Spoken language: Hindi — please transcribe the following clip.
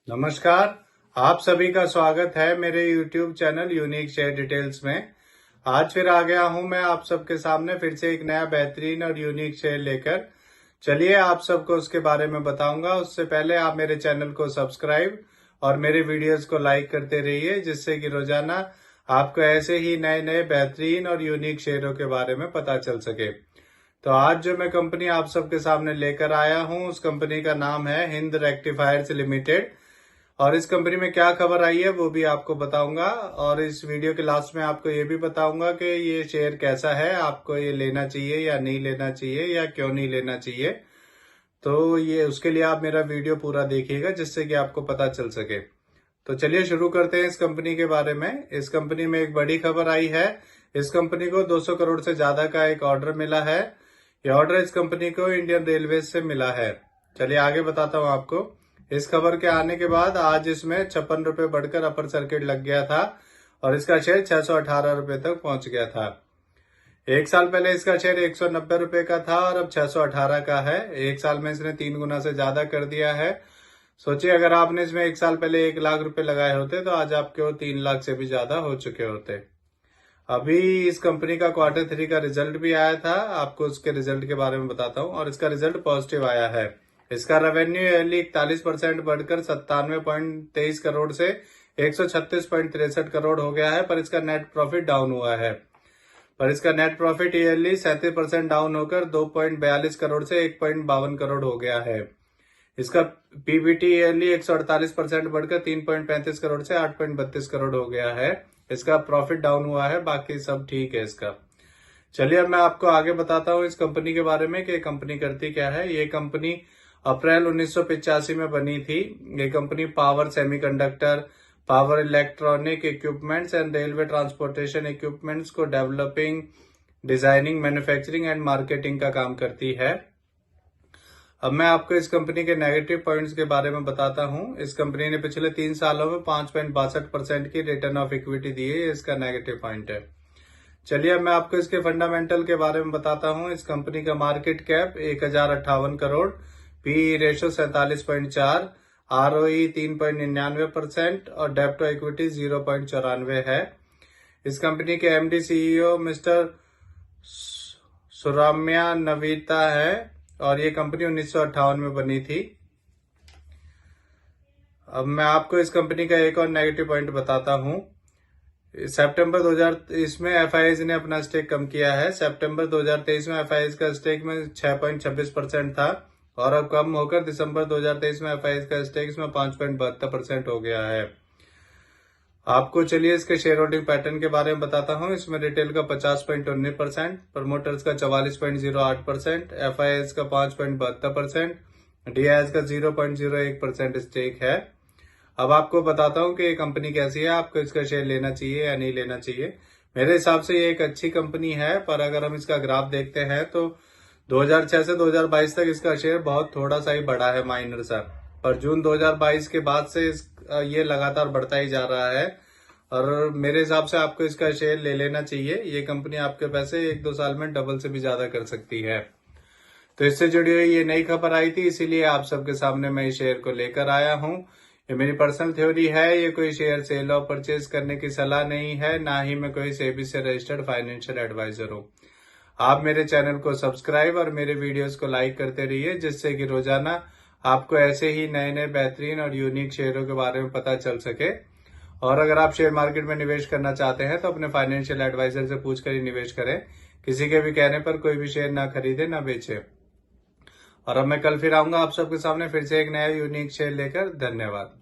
नमस्कार। आप सभी का स्वागत है मेरे YouTube channel unique share details में। आज फिर आ गया हूं मैं आप सबके सामने फिर से एक नया बेहतरीन और यूनिक शेयर लेकर। चलिए आप सबको उसके बारे में बताऊंगा। उससे पहले आप मेरे चैनल को सब्सक्राइब और मेरे वीडियोस को लाइक करते रहिए, जिससे कि रोजाना आपको ऐसे ही नए नए बेहतरीन और यूनिक शेयरों के बारे में पता चल सके। तो आज जो मैं कंपनी आप सबके सामने लेकर आया हूं, उस कंपनी का नाम है हिंद रेक्टिफायर्स लिमिटेड। और इस कंपनी में क्या खबर आई है वो भी आपको बताऊंगा, और इस वीडियो के लास्ट में आपको ये भी बताऊंगा कि ये शेयर कैसा है, आपको ये लेना चाहिए या नहीं लेना चाहिए, या क्यों नहीं लेना चाहिए। तो ये उसके लिए आप मेरा वीडियो पूरा देखिएगा, जिससे कि आपको पता चल सके। तो चलिए शुरू करते हैं इस कंपनी के बारे में। इस कंपनी में एक बड़ी खबर आई है। इस कंपनी को 200 करोड़ से ज्यादा का एक ऑर्डर मिला है। यह ऑर्डर इस कंपनी को इंडियन रेलवे से मिला है। चलिए आगे बताता हूँ आपको। इस खबर के आने के बाद आज इसमें 56 रुपए बढ़कर अपर सर्किट लग गया था और इसका शेयर 618 रुपए तक पहुंच गया था। एक साल पहले इसका शेयर 190 रुपए का था और अब 618 का है। एक साल में इसने 3 गुना से ज्यादा कर दिया है। सोचिए, अगर आपने इसमें एक साल पहले 1 लाख रुपए लगाए होते तो आज आपके वो 3 लाख से भी ज्यादा हो चुके होते। अभी इस कंपनी का Q3 का रिजल्ट भी आया था। आपको उसके रिजल्ट के बारे में बताता हूँ, और इसका रिजल्ट पॉजिटिव आया है। इसका रेवेन्यू ईयरली 41% बढ़कर 97.23 करोड़ से 136.63 करोड़ हो गया है, पर इसका नेट प्रॉफिट डाउन हुआ है। पर इसका नेट प्रॉफिट ईयरली 37% डाउन होकर 2.42 करोड़ से 1.52 करोड़ हो गया है। इसका पीबीटी ईयरली 148% बढ़कर 3.35 करोड़ से 8.32 करोड़ हो गया है। इसका प्रॉफिट डाउन हुआ है, बाकी सब ठीक है इसका। चलिए अब मैं आपको आगे बताता हूँ इस कंपनी के बारे में कि ये कंपनी करती क्या है। ये कंपनी अप्रैल 1985 में बनी थी। ये company power semiconductor, power electronic equipments and railway transportation equipments को developing, designing, manufacturer and marketing का काम करती है। अब मैं आपको इस कंपनी के नेगेटिव पॉइंट्स के बारे में बताता हूं। इस कंपनी ने पिछले 3 सालों में 5.62% की रिटर्न ऑफ इक्विटी दी है। इसका नेगेटिव पॉइंट है। चलिए अब मैं आपको इसके फंडामेंटल के बारे में बताता हूं। इस कंपनी का market cap 1058 crore, P ratio 47.4, ROE 3.99% और डेब्ट टू इक्विटी 0.94 है। इस कंपनी के MD CEO मिस्टर सुराम्या नवीता है और ये कंपनी 1958 में बनी थी। अब मैं आपको इस कंपनी का एक और नेगेटिव पॉइंट बताता हूं। सितंबर 2000 इसमें FIIs ने अपना स्टेक कम किया है। सितंबर 2023 में FIIs का स्टेक में 6.26% था और अब कम होकर दिसंबर 2023 में FIIs का स्टेक इसमें 5.72% हो गया है। आपको चलिए इसके शेयर होल्डिंग पैटर्न के बारे में बताता हूं। इसमें रिटेल का 50.19%, प्रमोटर्स का 44.08%, FIIs का 5.72%, DIIs का 0.01% स्टेक है। अब आपको बताता हूं कि ये कंपनी कैसी है, आपको इसका शेयर लेना चाहिए या नहीं लेना चाहिए। मेरे हिसाब से ये एक अच्छी कंपनी है, पर अगर हम इसका ग्राफ देखते हैं तो 2006 से 2022 तक इसका शेयर बहुत थोड़ा सा ही बढ़ा है, माइनर सा। पर जून 2022 के बाद से ये लगातार बढ़ता ही जा रहा है, और मेरे हिसाब से आपको इसका शेयर ले लेना चाहिए। ये कंपनी आपके पैसे 1-2 साल में डबल से भी ज्यादा कर सकती है। तो इससे जुड़ी हुई ये नई खबर आई थी, इसीलिए आप सबके सामने मैं इस शेयर को लेकर आया हूँ। ये मेरी पर्सनल थ्योरी है, ये कोई शेयर सेल और परचेज करने की सलाह नहीं है, ना ही मैं कोई सेबी से रजिस्टर्ड फाइनेंशियल एडवाइजर हूँ। आप मेरे चैनल को सब्सक्राइब और मेरे वीडियोस को लाइक करते रहिए, जिससे कि रोजाना आपको ऐसे ही नए नए बेहतरीन और यूनिक शेयरों के बारे में पता चल सके। और अगर आप शेयर मार्केट में निवेश करना चाहते हैं तो अपने फाइनेंशियल एडवाइजर से पूछकर ही निवेश करें। किसी के भी कहने पर कोई भी शेयर ना खरीदे ना बेचे। और अब मैं कल फिर आऊंगा आप सबके सामने फिर से एक नया यूनिक शेयर लेकर। धन्यवाद।